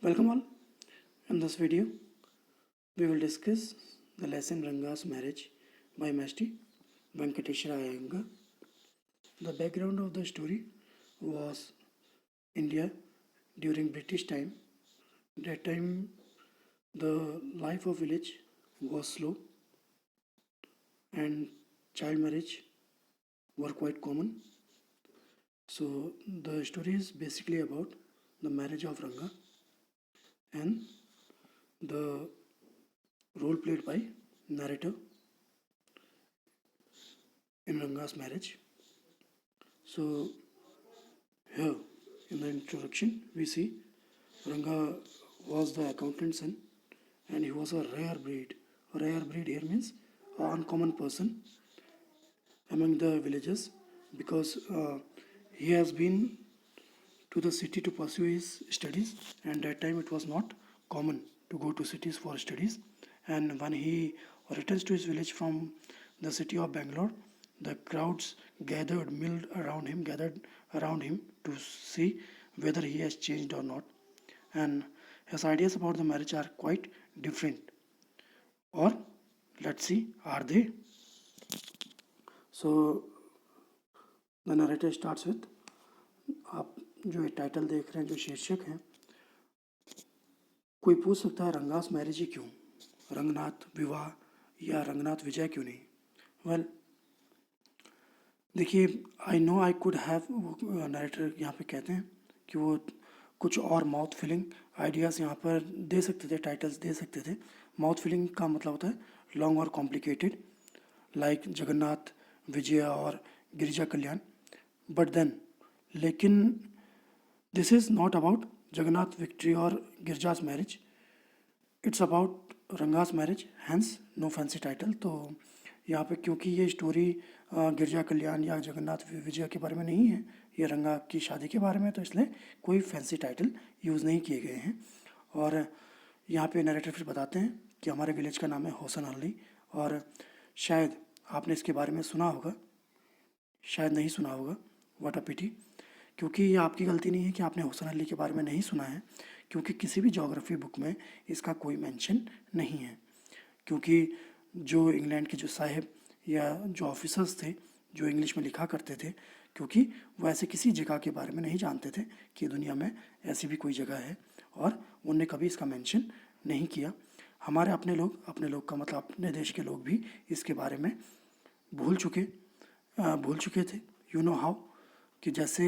Welcome all. In this video, we will discuss the lesson Ranga's Marriage by Master Venkateshwara Iyengar. The background of the story was India during British time. That time, the life of village was slow and child marriage were quite common. So the story is basically about the marriage of Ranga and the role played by narrator in Ranga's marriage. So here in the introduction we see Ranga was the accountant's son and he was a rare breed. A rare breed here means an uncommon person among the villagers because he has been to the city to pursue his studies, and that time it was not common to go to cities for studies. And when he returns to his village from the city of Bangalore, the crowds gathered around him to see whether he has changed or not. And his ideas about the marriage are quite different. Or let's see, are they? So the narrator starts with, आप जो ये title देख रहे हैं, जो शीर्षक है, कोई पूछ सकता है रंगास मैरिज ही क्यों, रंगनाथ विवाह या रंगनाथ विजय क्यों नहीं. वेल देखिए, I know I could have, narrator यहाँ पे कहते हैं कि वो कुछ और माउथ फिलिंग आइडियाज़ यहाँ पर दे सकते थे, टाइटल्स दे सकते थे. माउथ फिलिंग का मतलब होता है लॉन्ग और कॉम्प्लिकेटेड, लाइक जगन्नाथ विजया और गिरिजा कल्याण. बट देन लेकिन this is not about Jagannath victory और गिरजा's मैरिज, इट्स अबाउट रंगा's marriage, hence no fancy title. तो यहाँ पे क्योंकि ये स्टोरी गिरजा कल्याण या जगन्नाथ विजय के बारे में नहीं है, ये रंगा की शादी के बारे में, तो इसलिए कोई फैंसी टाइटल यूज़ नहीं किए गए हैं. और यहाँ पे नरेटर फिर बताते हैं कि हमारे विलेज का नाम है होसनहल्ली, और शायद आपने इसके बारे में सुना होगा, शायद नहीं सुना होगा. व्हाट अ पिटी. क्योंकि ये आपकी गलती नहीं है कि आपने होसनहल्ली के बारे में नहीं सुना है, क्योंकि किसी भी ज्योग्राफी बुक में इसका कोई मेंशन नहीं है. क्योंकि जो इंग्लैंड के जो साहिब या जो ऑफिसर्स थे जो इंग्लिश में लिखा करते थे, क्योंकि वो ऐसे किसी जगह के बारे में नहीं जानते थे कि दुनिया में ऐसी भी कोई जगह है, और उनने कभी इसका मेंशन नहीं किया. हमारे अपने लोग का मतलब अपने देश के लोग भी इसके बारे में भूल चुके थे. यू नो हाउ, कि जैसे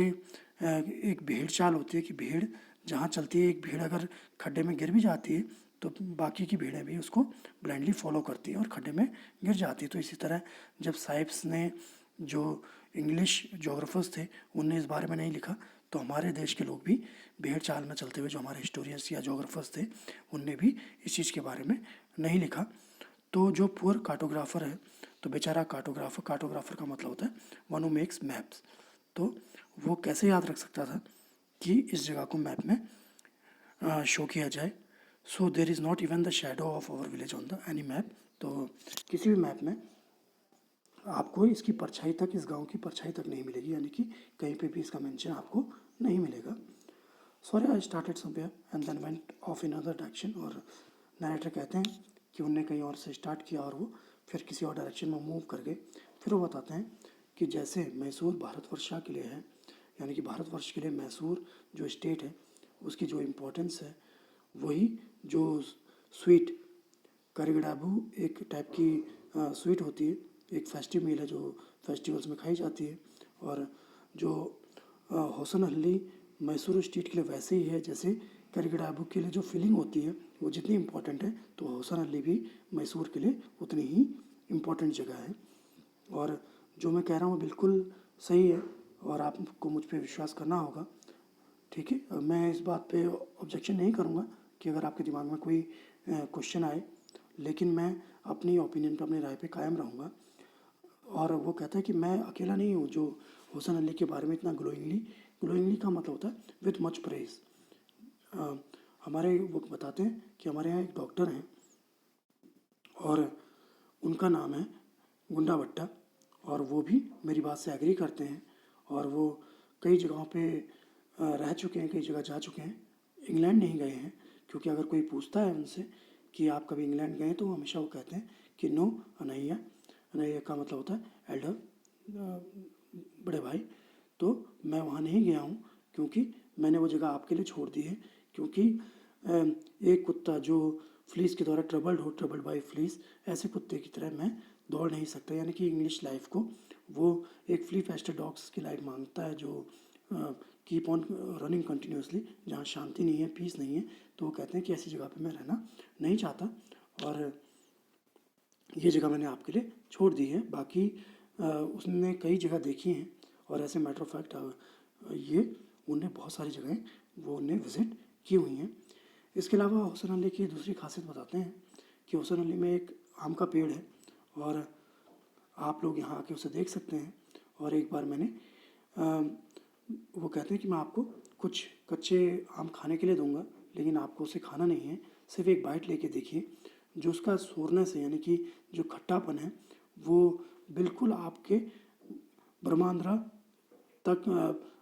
एक भेड़ चाल होती है कि भेड़ जहाँ चलती है, एक भेड़ अगर खड्डे में गिर भी जाती है तो बाकी की भेड़ें भी उसको ब्लाइंडली फॉलो करती है और खड्डे में गिर जाती है. तो इसी तरह जब साहिब्स ने, जो इंग्लिश जोग्राफर्स थे, उनने इस बारे में नहीं लिखा, तो हमारे देश के लोग भी भेड़ चाल में चलते हुए, जो हमारे हिस्टोरियंस या जोग्राफर्स थे, उनने भी इस चीज़ के बारे में नहीं लिखा. तो जो पुअर कार्टोग्राफर है, तो बेचारा कार्टोग्राफर का मतलब होता है वन हू मेक्स मैप्स. तो वो कैसे याद रख सकता था कि इस जगह को मैप में शो किया जाए. So there is not even the shadow of our village on the any map. तो किसी भी मैप में आपको इसकी परछाई तक, इस गांव की परछाई तक नहीं मिलेगी, यानी कि कहीं पे भी इसका मेंशन आपको नहीं मिलेगा. Sorry, I started somewhere and then went off in other direction. और नरेटर कहते हैं कि उनने कहीं और से स्टार्ट किया और वो फिर किसी और डायरेक्शन में मूव कर गए. फिर वो बताते हैं कि जैसे मैसूर भारतवर्ष के लिए है, यानी कि भारतवर्ष के लिए मैसूर जो स्टेट है उसकी जो इम्पोर्टेंस है, वही जो स्वीट करिगडाबू एक टाइप की स्वीट होती है, एक फेस्टिव मील है जो फेस्टिवल्स में खाई जाती है. और जो होसनहल्ली मैसूर स्टेट के लिए वैसे ही है जैसे करिगडाबू के लिए जो फीलिंग होती है वो जितनी इम्पोर्टेंट है, तो होसनहल्ली भी मैसूर के लिए उतनी ही इम्पोर्टेंट जगह है. और जो मैं कह रहा हूँ बिल्कुल सही है और आपको मुझ पर विश्वास करना होगा. ठीक है, मैं इस बात पे ऑब्जेक्शन नहीं करूँगा कि अगर आपके दिमाग में कोई क्वेश्चन आए, लेकिन मैं अपनी ओपिनियन पे, अपनी राय पे कायम रहूँगा. और वो कहता है कि मैं अकेला नहीं हूँ जो होसनहल्ली के बारे में इतना ग्लोइंगली का मतलब होता है विथ मच प्रेज. हमारे वो बताते हैं कि हमारे यहाँ एक डॉक्टर हैं और उनका नाम है गुंडा भट्टा, और वो भी मेरी बात से एग्री करते हैं. और वो कई जगहों पे रह चुके हैं, कई जगह जा चुके हैं, इंग्लैंड नहीं गए हैं, क्योंकि अगर कोई पूछता है उनसे कि आप कभी इंग्लैंड गए, तो वो हमेशा वो कहते हैं कि नो, अनैया। अनैया का मतलब होता है एल्डर, बड़े भाई। तो मैं वहाँ नहीं गया हूँ क्योंकि मैंने वो जगह आपके लिए छोड़ दी है, क्योंकि एक कुत्ता जो फ्लीस के द्वारा ट्रबल्ड बाई फ्लीस, ऐसे कुत्ते की तरह मैं दौड़ नहीं सकता। यानी कि इंग्लिश लाइफ को वो एक फ्ली फेस्टर डॉग्स की लाइफ मांगता है, जो कीप ऑन रनिंग कंटिन्यूसली, जहाँ शांति नहीं है, पीस नहीं है। तो वो कहते हैं कि ऐसी जगह पे मैं रहना नहीं चाहता, और ये जगह मैंने आपके लिए छोड़ दी है। बाकी उसने कई जगह देखी हैं, और ऐसे मैटर ऑफ फैक्ट ये उनने बहुत सारी जगहें वो उन्हें विज़िट की हुई हैं। इसके अलावा हुसैन अली की दूसरी खासियत बताते हैं कि हुसैन अली में एक आम का पेड़ है, और आप लोग यहाँ आके उसे देख सकते हैं। और एक बार मैंने वो कहते हैं कि मैं आपको कुछ कच्चे आम खाने के लिए दूंगा, लेकिन आपको उसे खाना नहीं है, सिर्फ एक बाइट लेके देखिए। जो उसका सोरनेस है, यानी कि जो खट्टापन है, वो बिल्कुल आपके ब्रह्मांध्रा तक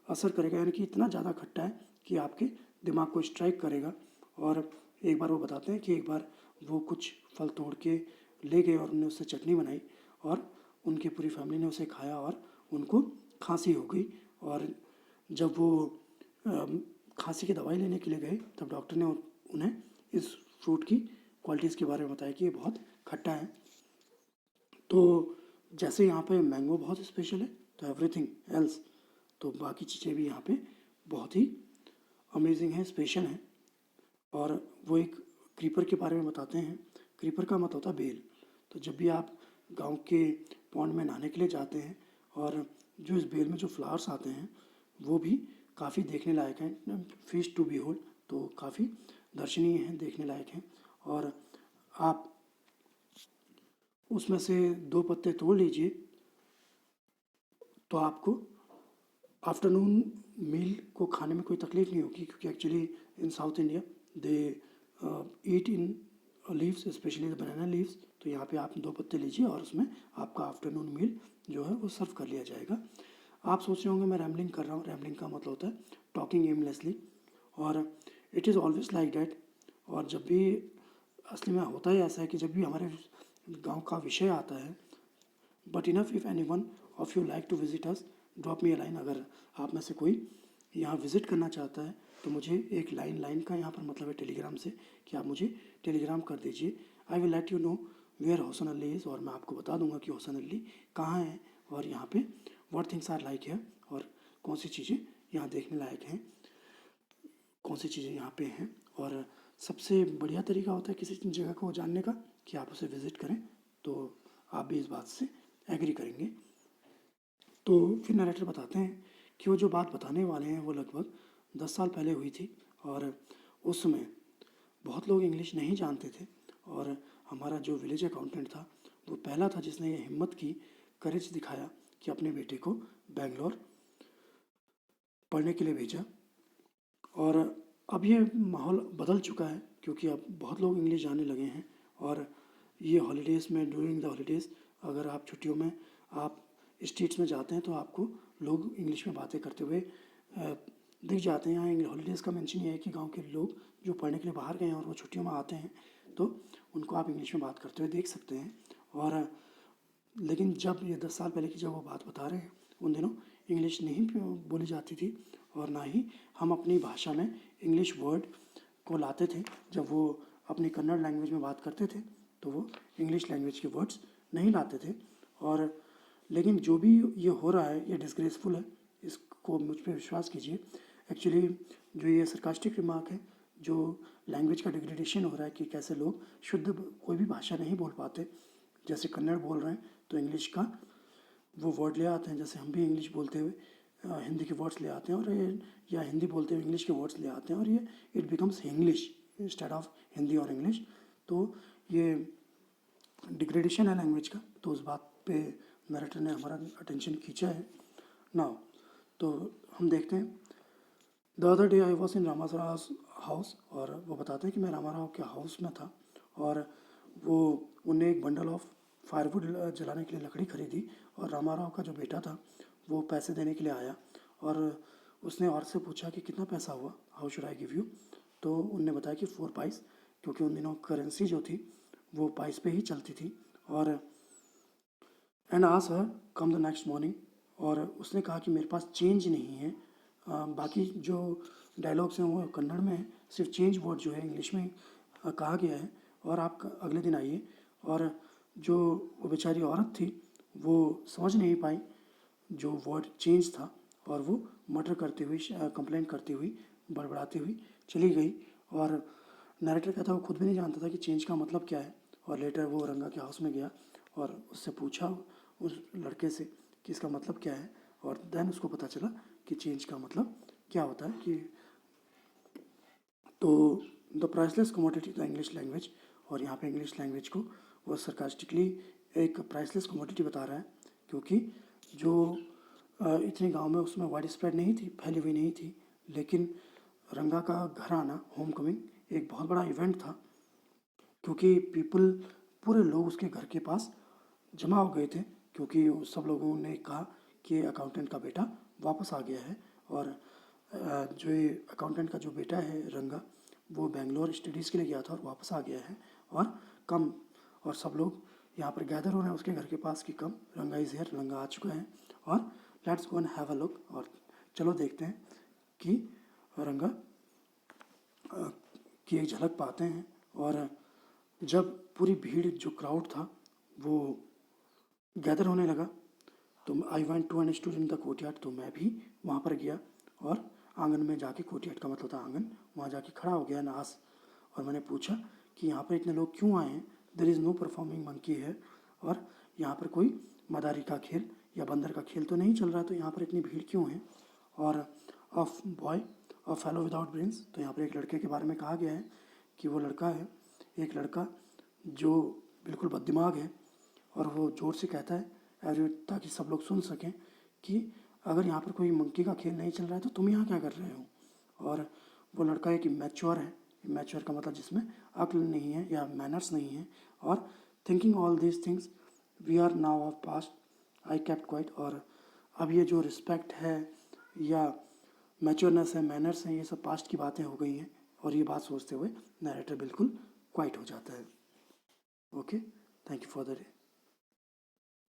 असर करेगा। यानी कि इतना ज़्यादा खट्टा है कि आपके दिमाग को स्ट्राइक करेगा। और एक बार वो बताते हैं कि एक बार वो कुछ फल तोड़ के ले गए और उन्होंने उससे चटनी बनाई, और उनकी पूरी फैमिली ने उसे खाया, और उनको खांसी हो गई। और जब वो खांसी की दवाई लेने के लिए गए, तब डॉक्टर ने उन्हें इस फ्रूट की क्वालिटीज़ के बारे में बताया कि ये बहुत खट्टा है। तो जैसे यहाँ पे मैंगो बहुत स्पेशल है, तो एवरीथिंग एल्स, तो बाकी चीज़ें भी यहाँ पे बहुत ही अमेजिंग हैं, स्पेशल हैं। और वो एक क्रीपर के बारे में बताते हैं। क्रीपर का मतलब होता है बेल। तो जब भी आप गांव के पॉन्ड में नहाने के लिए जाते हैं, और जो इस बेल में जो फ्लावर्स आते हैं, वो भी काफ़ी देखने लायक हैं, फिश टू बी होल्ड, तो काफ़ी दर्शनीय हैं, देखने लायक हैं। और आप उसमें से 2 पत्ते तोड़ लीजिए, तो आपको आफ्टरनून मील को खाने में कोई तकलीफ नहीं होगी, क्योंकि actually in south India they eat in leaves, specially the banana leaves. तो यहाँ पे आप 2 पत्ते लीजिए, और उसमें आपका आफ्टरनून मील जो है वो सर्व कर लिया जाएगा। आप सोच रहे होंगे मैं रैम्बलिंग कर रहा हूँ। रैम्बलिंग का मतलब होता है टॉकिंग एमलेसली, और it is always like that. और जब भी असली में होता ही ऐसा है कि जब भी हमारे गांव का विषय आता है, but enough if any one of you like to visit us, drop me a line. अगर आप में से कोई यहाँ विज़िट करना चाहता है, तो मुझे एक लाइन का यहाँ पर मतलब है टेलीग्राम से, कि आप मुझे टेलीग्राम कर दीजिए। I will let you know where Hussain Ali is, और मैं आपको बता दूंगा कि हुसैन अली कहाँ है, और यहाँ पे व्हाट थिंग्स आर लाइक है, और कौन सी चीज़ें यहाँ देखने लायक हैं, कौन सी चीज़ें यहाँ पे हैं। और सबसे बढ़िया तरीका होता है किसी जगह को जानने का कि आप उसे विज़िट करें। तो आप भी इस बात से एग्री करेंगे। तो फिर नरेटर बताते हैं कि वो जो बात बताने वाले हैं वो लगभग 10 साल पहले हुई थी, और उस समय बहुत लोग इंग्लिश नहीं जानते थे। और हमारा जो विलेज अकाउंटेंट था, वो पहला था जिसने ये हिम्मत की, करेज दिखाया कि अपने बेटे को बेंगलोर पढ़ने के लिए भेजा। और अब ये माहौल बदल चुका है, क्योंकि अब बहुत लोग इंग्लिश जानने लगे हैं। और ये हॉलीडेज़ में, ड्यूरिंग द हॉलीडेज़, अगर आप छुट्टियों में आप स्टेट्स में जाते हैं, तो आपको लोग इंग्लिश में बातें करते हुए दिख जाते हैं। यहाँ हॉलीडेज़ का मेंशन ये है कि गांव के लोग जो पढ़ने के लिए बाहर गए हैं और वो छुट्टियों में आते हैं, तो उनको आप इंग्लिश में बात करते हुए देख सकते हैं। और लेकिन जब ये 10 साल पहले की जब वो बात बता रहे हैं, उन दिनों इंग्लिश नहीं बोली जाती थी, और ना ही हम अपनी भाषा में इंग्लिश वर्ड को लाते थे। जब वो अपनी कन्नड़ लैंग्वेज में बात करते थे, तो वो इंग्लिश लैंग्वेज के वर्ड्स नहीं लाते थे। और लेकिन जो भी ये हो रहा है, ये डिसग्रेसफुल है, इसको मुझ पर विश्वास कीजिए। एक्चुअली जो ये सरकास्टिक रिमार्क है, जो लैंग्वेज का डिग्रेडेशन हो रहा है, कि कैसे लोग शुद्ध कोई भी भाषा नहीं बोल पाते। जैसे कन्नड़ बोल रहे हैं तो इंग्लिश का वो वर्ड ले आते हैं, जैसे हम भी इंग्लिश बोलते हुए हिंदी के वर्ड्स ले आते हैं, और या हिंदी बोलते हुए इंग्लिश के वर्ड्स ले आते हैं, और ये it becomes English instead of Hindi और इंग्लिश। तो ये डिग्रेडेशन है लैंग्वेज का। तो उस बात पे नरेटर ने हमारा अटेंशन खींचा है। नाउ तो हम देखते हैं, the other day I was in Ramarao house, और वो बताते हैं कि मैं रामाराव के हाउस में था, और वो उन्हें एक बंडल ऑफ फायरवुड जलाने के लिए लकड़ी खरीदी। और रामाराव का जो बेटा था, वो पैसे देने के लिए आया, और उसने औरत से पूछा कि कितना पैसा हुआ, how should I give you. तो उनने बताया कि 4 पाइस, क्योंकि उन दिनों करेंसी जो थी वो पाइस पे ही चलती थी। और and asked her come the next morning, और उसने कहा कि मेरे पास चेंज नहीं है। बाकी जो डायलॉग्स हैं वो कन्नड़ में है, सिर्फ चेंज वर्ड जो है इंग्लिश में कहा गया है। और आप अगले दिन आइए। और जो वो बेचारी औरत थी वो समझ नहीं पाई जो वर्ड चेंज था, और वो मर्डर करती हुई, कंप्लेंट करती हुई, बड़बड़ाती हुई चली गई। और नरेटर कहता है वो खुद भी नहीं जानता था कि चेंज का मतलब क्या है। और लेटर वो रंगा के हाउस में गया और उससे पूछा उस लड़के से कि इसका मतलब क्या है, और देन उसको पता चला कि चेंज का मतलब क्या होता है। कि तो the priceless commodity the English language, और यहाँ पे इंग्लिश लैंग्वेज को वो सरकास्टिकली एक प्राइसलेस कमोडिटी बता रहा है, क्योंकि जो इतने गांव में उसमें वाइड स्प्रेड नहीं थी, फैली हुई नहीं थी। लेकिन रंगा का घर आना, होम कमिंग, एक बहुत बड़ा इवेंट था, क्योंकि पीपल, पूरे लोग उसके घर के पास जमा हो गए थे, क्योंकि सब लोगों ने कहा कि अकाउंटेंट का बेटा वापस आ गया है। और जो ये अकाउंटेंट का जो बेटा है रंगा, वो बेंगलोर स्टडीज़ के लिए गया था और वापस आ गया है। और कम, और सब लोग यहाँ पर गैदर हो रहे हैं उसके घर के पास कि कम, रंगा इज़ हियर, रंगा आ चुका है, और let's go and have a look, और चलो देखते हैं कि रंगा की एक झलक पाते हैं। और जब पूरी भीड़, जो क्राउड था वो गैदर होने लगा, तो I went to and stood in the courtyard, तो मैं भी वहाँ पर गया और आंगन में जाके, कोर्टयार्ड का मतलब था आंगन, वहाँ जाके खड़ा हो गया नास। और मैंने पूछा कि यहाँ पर इतने लोग क्यों आए हैं, there is no performing monkey है, और यहाँ पर कोई मदारी का खेल या बंदर का खेल तो नहीं चल रहा, तो यहाँ पर इतनी भीड़ क्यों है। और of boy of fellow without brains, तो यहाँ पर एक लड़के के बारे में कहा गया है कि वो लड़का है, एक लड़का जो बिल्कुल बददिमाग है, और वो ज़ोर से कहता है ताकि सब लोग सुन सकें कि अगर यहाँ पर कोई मंकी का खेल नहीं चल रहा है तो तुम यहाँ क्या कर रहे हो। और वो लड़का एक इमेच्योर है, इमेच्योर का मतलब जिसमें अक्ल नहीं है या मैनर्स नहीं है। और thinking all these things we are now of past I kept quiet, और अब ये जो रिस्पेक्ट है या मैच्योरनेस है, मैनर्स हैं, ये सब पास्ट की बातें हो गई हैं। और ये बात सोचते हुए नरेटर बिल्कुल क्वाइट हो जाता है। Okay, thank you for the day.